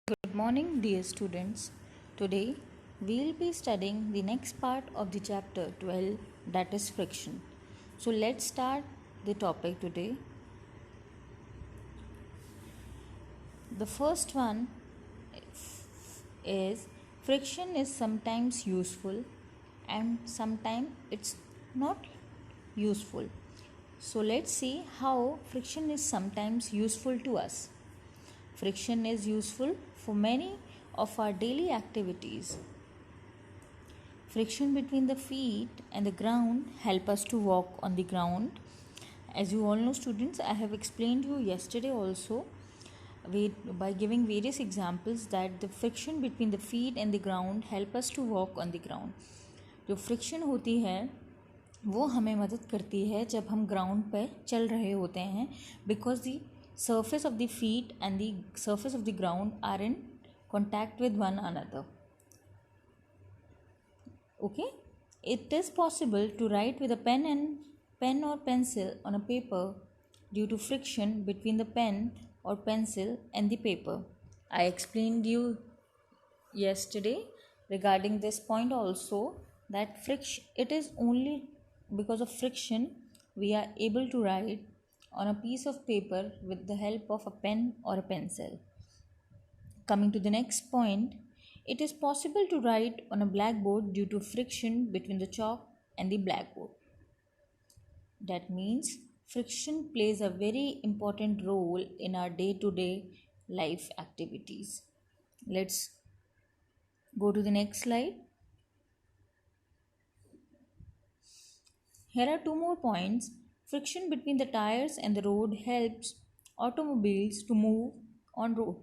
Good morning, dear students. Today we'll be studying the next part of the chapter 12, that is friction. So let's start the topic today. The first one is friction is sometimes useful and sometimes it's not useful. So let's see how friction is sometimes useful to us. Friction is useful for many of our daily activities. Friction between the feet and the ground help us to walk on the ground. As you all know, students, I have explained you yesterday also by giving various examples that the friction between the feet and the ground help us to walk on the ground. जो friction होती है वो हमें मदद करती है जब हम ग्राउंड पर चल रहे होते हैं, because the surface of the feet and the surface of the ground are in contact with one another. Okay, it is possible to write with a pen or pencil on a paper due to friction between the pen or pencil and the paper. I explained you yesterday regarding this point also that friction, it is only because of friction we are able to write on a piece of paper with the help of a pen or a pencil. Coming to the next point, it is possible to write on a blackboard due to friction between the chalk and the blackboard. That means friction plays a very important role in our day-to-day life activities. Let's go to the next slide. Here are two more points. Friction between the tires and the road helps automobiles to move on road.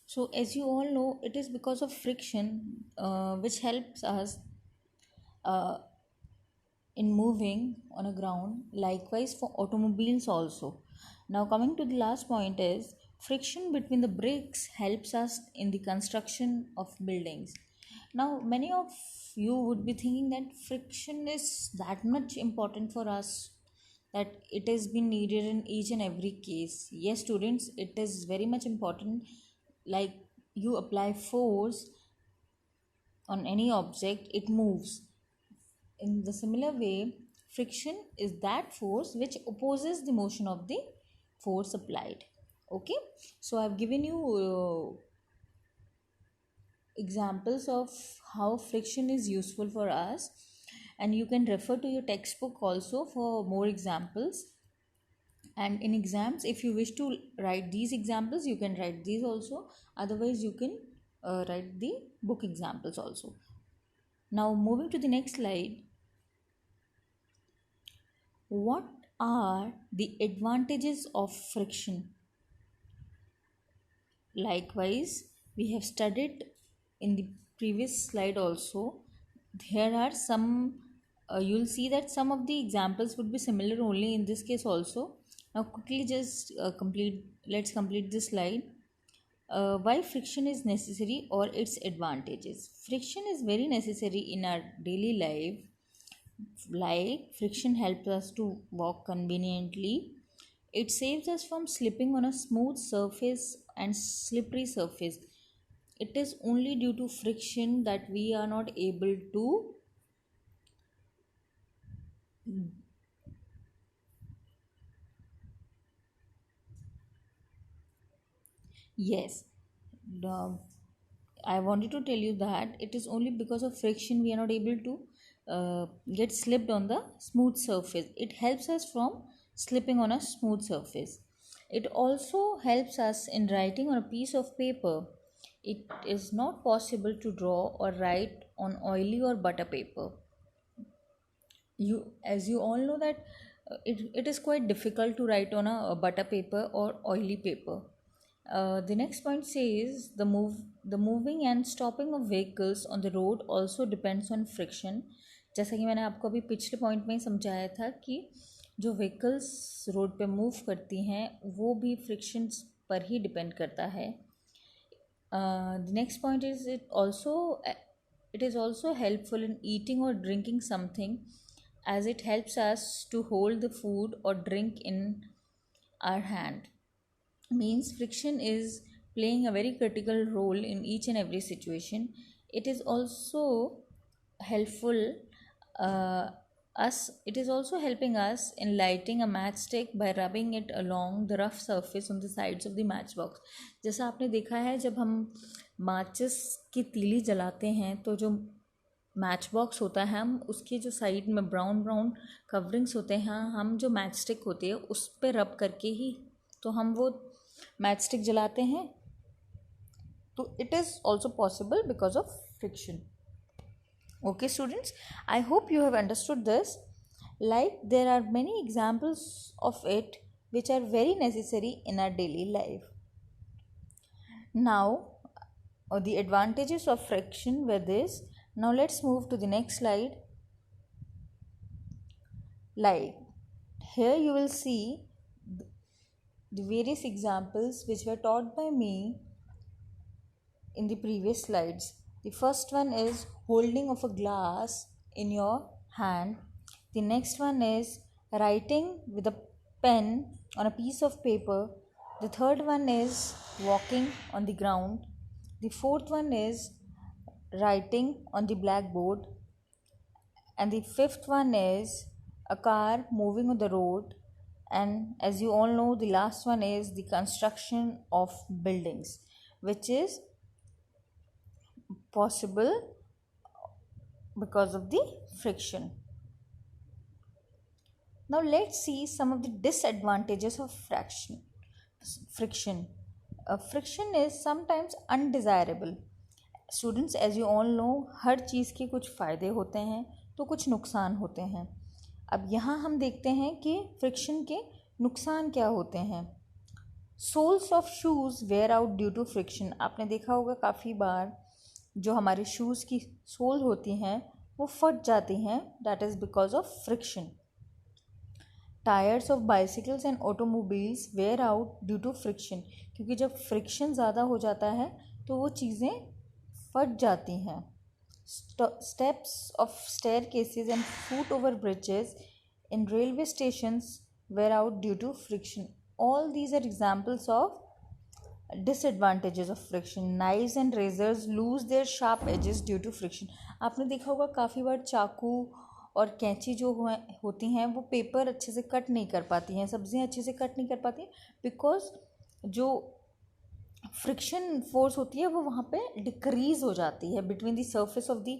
So as you all know, it is because of friction which helps us in moving on a ground. Likewise for automobiles also. Now coming to the last point is friction between the bricks helps us in the construction of buildings. Now many of you would be thinking that friction is that much important for us that it has been needed in each and every case. Yes, students, it is very much important. Like you apply force on any object, it moves. In the similar way, friction is that force which opposes the motion of the force applied. Okay, so I've given you examples of how friction is useful for us, and you can refer to your textbook also for more examples. And in exams, if you wish to write these examples, you can write these also. Otherwise you can write the book examples also. Now moving to the next slide, what are the advantages of friction? Likewise, we have studied in the previous slide also. Here are some, you'll see that some of the examples would be similar only in this case also. Now quickly just let's complete this slide. Why friction is necessary or its advantages. Friction is very necessary in our daily life. Like friction helps us to walk conveniently. It saves us from slipping on a smooth surface and slippery surface. It is only due to friction that we are not able to yes. I wanted to tell you that it is only because of friction we are not able to get slipped on the smooth surface. It helps us from slipping on a smooth surface. It also helps us in writing on a piece of paper. It is not possible to draw or write on oily or butter paper. As you all know that it is quite difficult to write on a butter paper or oily paper. The next point says the moving and stopping of vehicles on the road also depends on friction. जैसा कि मैंने आपको अभी पिछले point में ही समझाया था कि जो व्हीकल्स रोड पे मूव करती हैं वो भी फ्रिक्शन पर ही डिपेंड करता है. The next point is it is also helpful in eating or drinking something, as it helps us to hold the food or drink in our hand. means friction is playing a very critical role in each and every situation. It is also helpful uh, it is also helping us in lighting a matchstick by rubbing it along the rough surface on the sides of the matchbox. जैसा आपने देखा है, जब हम माचिस की तीली जलाते हैं तो जो मैच बॉक्स होता है, हम उसके जो साइड में ब्राउन ब्राउन कवरिंग्स होते हैं, हम जो मैच स्टिक होती है उस पर रब करके ही तो हम वो मैच स्टिक जलाते हैं. तो it is also possible because of friction. Okay students, I hope you have understood this. Like, there are many examples of it which are very necessary in our daily life. Now the advantages of friction were this. Now let's move to the next slide. Like, here you will see the various examples which were taught by me in the previous slides. The first one is holding of a glass in your hand. The next one is writing with a pen on a piece of paper. The third one is walking on the ground. The fourth one is writing on the blackboard. And the fifth one is a car moving on the road. And as you all know, the last one is the construction of buildings, which is possible because of the friction. Now let's see some of the disadvantages of friction. Friction is sometimes undesirable. Students, as you all know, हर चीज़ के कुछ फ़ायदे होते हैं तो कुछ नुकसान होते हैं. अब यहाँ हम देखते हैं कि फ्रिक्शन के नुकसान क्या होते हैं. Soles of shoes wear out due to friction. आपने देखा होगा काफ़ी बार जो हमारे शूज़ की सोल होती हैं वो फट जाती हैं. That is because of friction. Tyres of bicycles and automobiles wear out due to friction. क्योंकि जब फ्रिक्शन ज़्यादा हो जाता है तो वो चीज़ें फट जाती हैं. Steps of staircases and foot over bridges in railway stations wear out due to friction. All these are examples of disadvantages of friction. Knives and razors lose their sharp edges due to friction. आपने देखा होगा काफ़ी बार चाकू और कैंची जो होती हैं वो पेपर अच्छे से कट नहीं कर पाती हैं, सब्जियां अच्छे से कट नहीं कर पाती हैं, बिकॉज जो फ्रिक्शन फोर्स होती है वो वहाँ पे डिक्रीज हो जाती है between the surface of the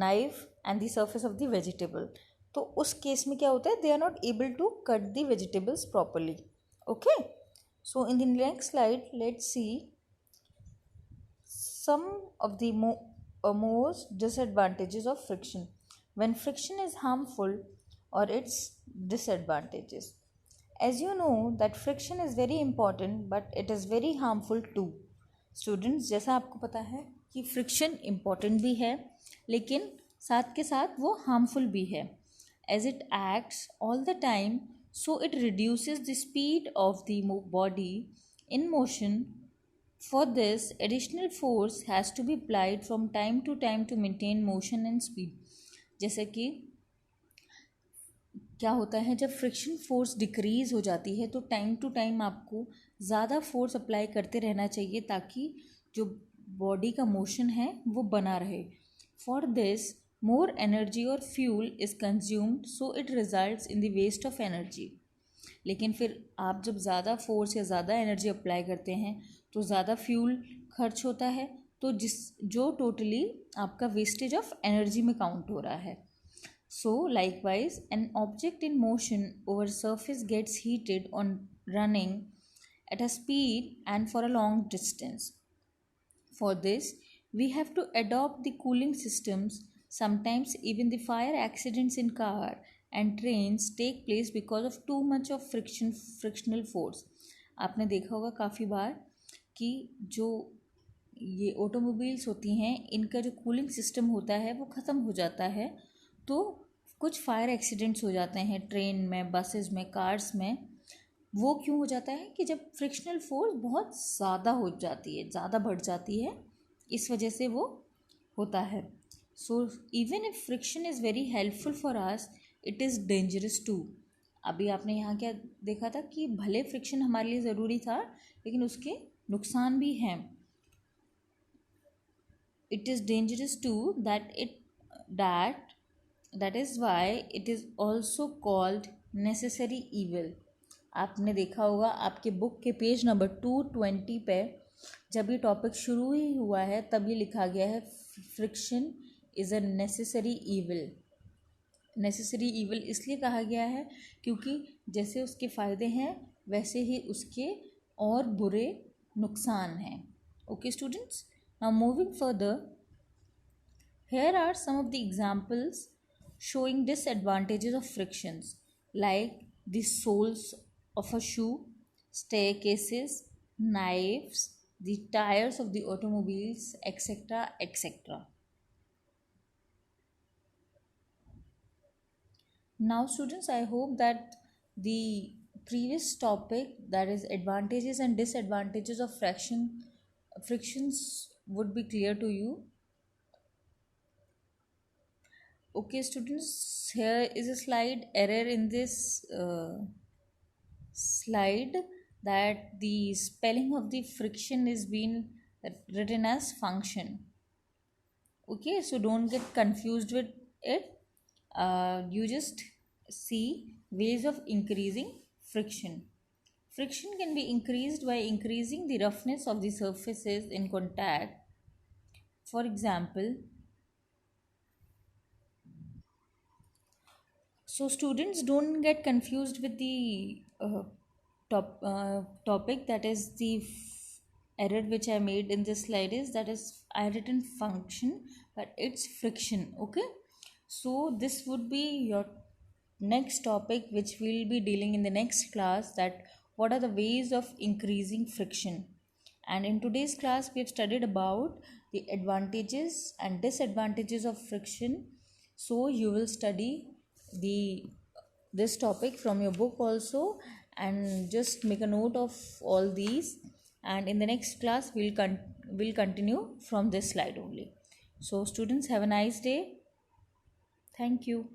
knife and the surface of the vegetable. तो उस केस में क्या होता है, they are not able to cut the vegetables properly. Okay, so in the next slide, let's see some of the most disadvantages of friction. When friction is harmful or its disadvantages. As you know that friction is very important but it is very harmful too. Students, जैसा आपको पता है कि friction important भी है लेकिन साथ के साथ वो harmful भी है. As it acts all the time, so it reduces the speed of the body in motion. For this, additional force has to be applied from time to time to maintain motion and speed. जैसे कि क्या होता है, जब friction force decrease हो जाती है तो टाइम टू टाइम आपको ज़्यादा फोर्स अप्लाई करते रहना चाहिए ताकि जो बॉडी का मोशन है वो बना रहे. For this more energy or fuel is consumed, so it results in the waste of energy. लेकिन फिर आप जब ज़्यादा फोर्स या ज़्यादा एनर्जी अप्लाई करते हैं तो ज़्यादा फ्यूल खर्च होता है, तो जो टोटली आपका वेस्टेज ऑफ एनर्जी में काउंट हो रहा है. So likewise an object in motion over surface gets heated on running at a speed and for a long distance. For this we have to adopt the cooling systems. Sometimes even the fire accidents in car and trains take place because of too much of frictional force. आपने देखा होगा काफ़ी बार कि जो ये automobiles होती हैं इनका जो कूलिंग सिस्टम होता है वो ख़त्म हो जाता है, तो कुछ फायर एक्सीडेंट्स हो जाते हैं ट्रेन में, बसेस में, कार्स में. वो क्यों हो जाता है कि जब फ्रिक्शनल फोर्स बहुत ज़्यादा हो जाती है, ज़्यादा बढ़ जाती है, इस वजह से वो होता है. So even if friction is very helpful for us, it is dangerous too. अभी आपने यहाँ क्या देखा था कि भले फ्रिक्शन हमारे लिए ज़रूरी था लेकिन उसके नुकसान भी हैं. It is dangerous too, that is why it is also called necessary evil. आपने देखा होगा आपके बुक के पेज नंबर 220 पे जब ये टॉपिक शुरू ही हुआ है तब ये लिखा गया है, friction is a necessary evil. Necessary evil इसलिए कहा गया है क्योंकि जैसे उसके फ़ायदे हैं वैसे ही उसके और बुरे नुकसान हैं. Okay students, now moving further, here are some of the examples showing disadvantages of frictions, like the soles of a shoe, staircases, knives, the tires of the automobiles, etc., etc. Now students, I hope that the previous topic, that is advantages and disadvantages of frictions would be clear to you. Okay students, here is a slide error in this slide, that the spelling of the friction is being written as function. Okay, so don't get confused with it. You just see ways of increasing friction. Friction can be increased by increasing the roughness of the surfaces in contact. For example, so students, don't get confused with the topic, that is the error which I made in this slide, is that is I written function but it's friction. Okay, so this would be your next topic which we'll be dealing in the next class, that what are the ways of increasing friction. And in today's class we have studied about the advantages and disadvantages of friction. So you will study this topic from your book also, and just make a note of all these, and in the next class we'll continue from this slide only. So students, have a nice day. Thank you.